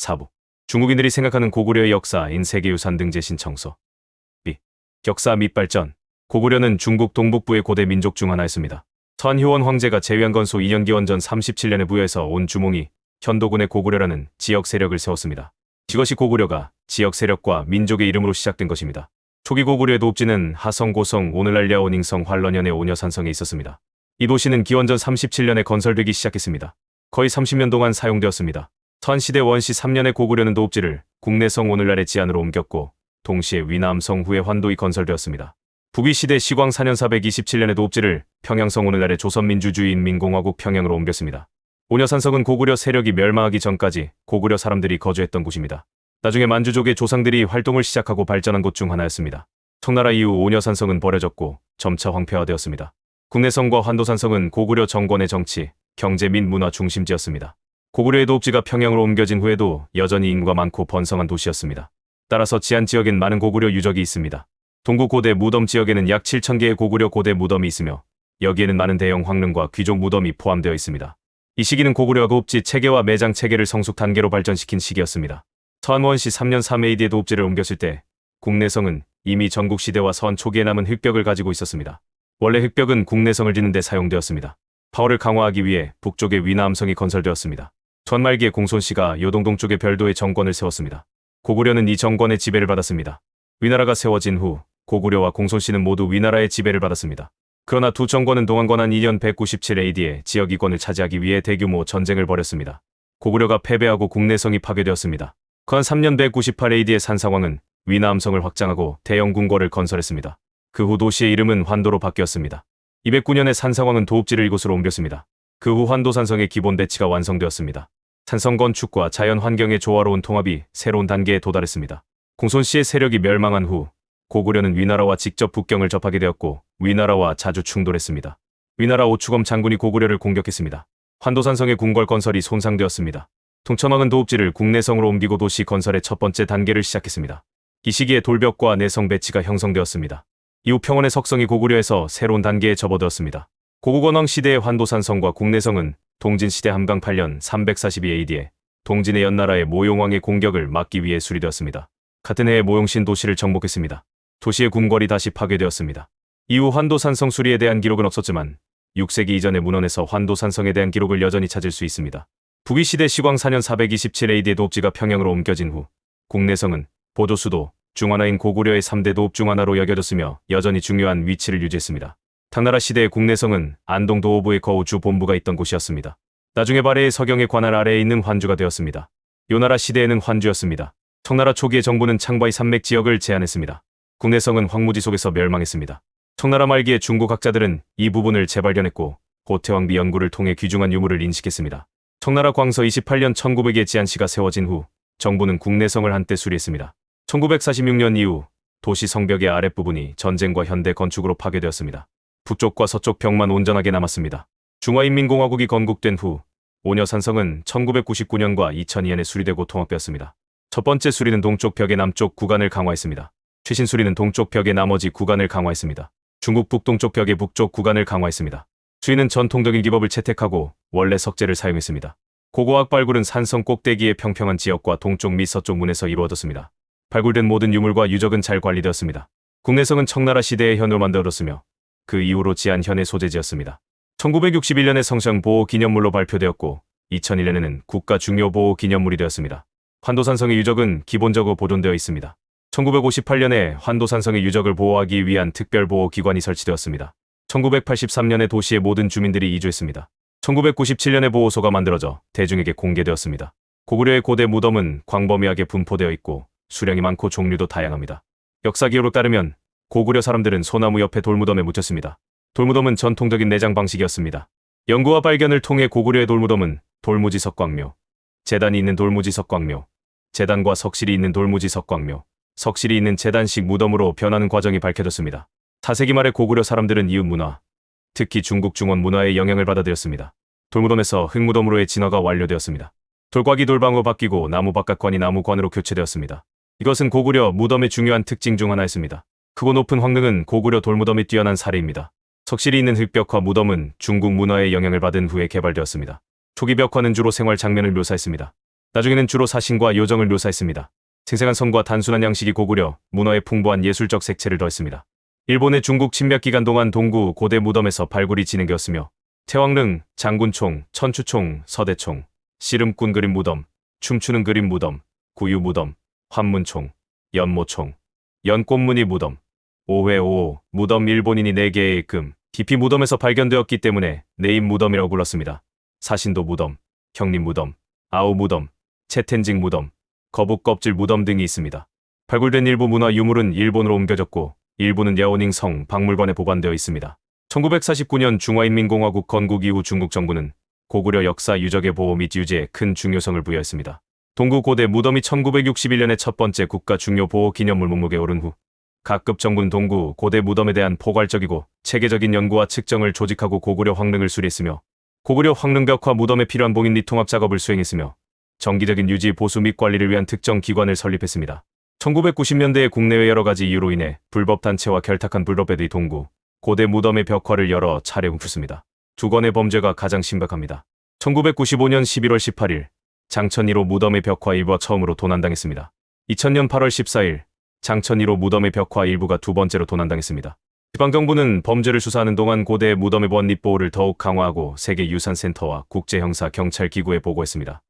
4부. 중국인들이 생각하는 고구려의 역사인 세계유산 등재 신청서. B. 역사 및 발전. 고구려는 중국 동북부의 고대 민족 중 하나였습니다. 서한효원 황제가 제위한 건소 2년 기원전 37년에 부여해서 온 주몽이 현도군의 고구려라는 지역 세력을 세웠습니다. 이것이 고구려가 지역 세력과 민족의 이름으로 시작된 것입니다. 초기 고구려의 도읍지는 하성, 고성, 오늘날 랴오닝성, 활런현의 오녀산성에 있었습니다. 이 도시는 기원전 37년에 건설되기 시작했습니다. 거의 30년 동안 사용되었습니다. 서한시대 원시 3년에 고구려는 도읍지를 국내성 오늘날의 지안으로 옮겼고 동시에 위남성 후에 환도이 건설되었습니다. 북위시대 시광 4년 427년에 도읍지를 평양성 오늘날의 조선민주주의인민공화국 평양으로 옮겼습니다. 오녀산성은 고구려 세력이 멸망하기 전까지 고구려 사람들이 거주했던 곳입니다. 나중에 만주족의 조상들이 활동을 시작하고 발전한 곳 중 하나였습니다. 청나라 이후 오녀산성은 버려졌고 점차 황폐화되었습니다. 국내성과 환도산성은 고구려 정권의 정치, 경제 및 문화 중심지였습니다. 고구려의 도읍지가 평양으로 옮겨진 후에도 여전히 인구가 많고 번성한 도시였습니다. 따라서 지안 지역엔 많은 고구려 유적이 있습니다. 동구 고대 무덤 지역에는 약 7,000개의 고구려 고대 무덤이 있으며 여기에는 많은 대형 황릉과 귀족 무덤이 포함되어 있습니다. 이 시기는 고구려가 도읍지 체계와 매장 체계를 성숙 단계로 발전시킨 시기였습니다. 서한원시 3년 3AD에 도읍지를 옮겼을 때 국내성은 이미 전국시대와 서한 초기에 남은 흑벽을 가지고 있었습니다. 원래 흑벽은 국내성을 짓는 데 사용되었습니다. 파워를 강화하기 위해 북쪽의 위남성이 건설되었습니다. 전말기에 공손씨가 요동동 쪽에 별도의 정권을 세웠습니다. 고구려는 이 정권의 지배를 받았습니다. 위나라가 세워진 후 고구려와 공손씨는 모두 위나라의 지배를 받았습니다. 그러나 두 정권은 동안권한 2년 197AD에 지역 이권을 차지하기 위해 대규모 전쟁을 벌였습니다. 고구려가 패배하고 국내성이 파괴되었습니다. 그한 3년 198AD의 산상왕은 위남성을 확장하고 대형 궁궐을 건설했습니다. 그 후 도시의 이름은 환도로 바뀌었습니다. 209년에 산상왕은 도읍지를 이곳으로 옮겼습니다. 그 후 환도산성의 기본 대치가 완성되었습니다. 산성 건축과 자연 환경의 조화로운 통합이 새로운 단계에 도달했습니다. 공손씨의 세력이 멸망한 후 고구려는 위나라와 직접 국경을 접하게 되었고 위나라와 자주 충돌했습니다. 위나라 오추검 장군이 고구려를 공격했습니다. 환도산성의 궁궐 건설이 손상되었습니다. 통천왕은 도읍지를 국내성으로 옮기고 도시 건설의 첫 번째 단계를 시작했습니다. 이 시기에 돌벽과 내성 배치가 형성되었습니다. 이후 평원의 석성이 고구려에서 새로운 단계에 접어들었습니다. 고구건왕 시대의 환도산성과 국내성은 동진시대 함강 8년 342AD에 동진의 연나라의 모용왕의 공격을 막기 위해 수리되었습니다. 같은 해에 모용신 도시를 정복했습니다. 도시의 궁궐이 다시 파괴되었습니다. 이후 환도산성 수리에 대한 기록은 없었지만 6세기 이전의 문헌에서 환도산성에 대한 기록을 여전히 찾을 수 있습니다. 북위시대 시광 4년 427AD의 도읍지가 평양으로 옮겨진 후 국내성은 보조수도 중 하나인 고구려의 3대 도읍 중 하나로 여겨졌으며 여전히 중요한 위치를 유지했습니다. 당나라 시대의 국내성은 안동 도호부의 거우 주 본부가 있던 곳이었습니다. 나중에 발해의 서경의 관할 아래에 있는 환주가 되었습니다. 요나라 시대에는 환주였습니다. 청나라 초기의 정부는 창바이 산맥 지역을 제한했습니다. 국내성은 황무지 속에서 멸망했습니다. 청나라 말기에 중국 학자들은 이 부분을 재발견했고 호태왕비 연구를 통해 귀중한 유물을 인식했습니다. 청나라 광서 28년 1900에 지안시가 세워진 후 정부는 국내성을 한때 수리했습니다. 1946년 이후 도시 성벽의 아랫부분이 전쟁과 현대 건축으로 파괴되었습니다. 북쪽과 서쪽 벽만 온전하게 남았습니다. 중화인민공화국이 건국된 후 오녀산성은 1999년과 2002년에 수리되고 통합되었습니다. 첫 번째 수리는 동쪽 벽의 남쪽 구간을 강화했습니다. 최신 수리는 동쪽 벽의 나머지 구간을 강화했습니다. 중국 북동쪽 벽의 북쪽 구간을 강화했습니다. 수리는 전통적인 기법을 채택하고 원래 석재를 사용했습니다. 고고학 발굴은 산성 꼭대기의 평평한 지역과 동쪽 및 서쪽 문에서 이루어졌습니다. 발굴된 모든 유물과 유적은 잘 관리되었습니다. 국내성은 청나라 시대의 현으로 만들어졌으며 그 이후로 지안 현의 소재지였습니다. 1961년에 성상 보호 기념물로 발표되었고 2001년에는 국가 중요 보호 기념물이 되었습니다. 환도산성의 유적은 기본적으로 보존되어 있습니다. 1958년에 환도산성의 유적을 보호하기 위한 특별보호기관이 설치되었습니다. 1983년에 도시의 모든 주민들이 이주했습니다. 1997년에 보호소가 만들어져 대중에게 공개되었습니다. 고구려의 고대 무덤은 광범위하게 분포되어 있고 수량이 많고 종류도 다양합니다. 역사 기록에 따르면 고구려 사람들은 소나무 옆에 돌무덤에 묻혔습니다. 돌무덤은 전통적인 내장 방식이었습니다. 연구와 발견을 통해 고구려의 돌무덤은 돌무지 석광묘, 제단이 있는 돌무지 석광묘, 제단과 석실이 있는 돌무지 석광묘, 석실이 있는 제단식 무덤으로 변하는 과정이 밝혀졌습니다. 4세기 말에 고구려 사람들은 이웃 문화, 특히 중국 중원 문화의 영향을 받아들였습니다. 돌무덤에서 흙무덤으로의 진화가 완료되었습니다. 돌곽이 돌방으로 바뀌고 나무 바깥관이 나무관으로 교체되었습니다. 이것은 고구려 무덤의 중요한 특징 중 하나였습니다. 크고 높은 황릉은 고구려 돌무덤이 뛰어난 사례입니다. 석실이 있는 흙벽화 무덤은 중국 문화의 영향을 받은 후에 개발되었습니다. 초기 벽화는 주로 생활 장면을 묘사했습니다. 나중에는 주로 사신과 요정을 묘사했습니다. 생생한 성과 단순한 양식이 고구려 문화에 풍부한 예술적 색채를 더했습니다. 일본의 중국 침략 기간 동안 동구 고대 무덤에서 발굴이 진행되었으며 태왕릉, 장군총, 천추총, 서대총, 씨름꾼 그림 무덤, 춤추는 그림 무덤, 구유 무덤, 환문총, 연모총, 연꽃무늬 무덤, 오회오오 무덤 일본인이 4개의 금, 깊이 무덤에서 발견되었기 때문에 네임 무덤이라고 불렀습니다. 사신도 무덤, 형님 무덤, 아우 무덤, 채텐징 무덤, 거북 껍질 무덤 등이 있습니다. 발굴된 일부 문화 유물은 일본으로 옮겨졌고 일부는 야오닝 성 박물관에 보관되어 있습니다. 1949년 중화인민공화국 건국 이후 중국 정부는 고구려 역사 유적의 보호 및 유지에 큰 중요성을 부여했습니다. 동구 고대 무덤이 1961년에 첫 번째 국가 중요 보호 기념물 목록에 오른 후 각급 정부는 동구 고대 무덤에 대한 포괄적이고 체계적인 연구와 측정을 조직하고 고구려 황릉을 수리했으며 고구려 황릉벽화 무덤에 필요한 봉인 및 통합 작업을 수행했으며 정기적인 유지 보수 및 관리를 위한 특정 기관을 설립했습니다. 1990년대에 국내외 여러 가지 이유로 인해 불법 단체와 결탁한 불법배들이 동구 고대 무덤의 벽화를 여러 차례 훔쳤습니다. 두 건의 범죄가 가장 심각합니다. 1995년 11월 18일 장천 1호 무덤의 벽화 일부가 처음으로 도난당했습니다. 2000년 8월 14일 장천 1호 무덤의 벽화 일부가 두 번째로 도난당했습니다. 지방정부는 범죄를 수사하는 동안 고대 무덤의 보안 및 보호를 더욱 강화하고 세계유산센터와 국제형사경찰기구에 보고했습니다.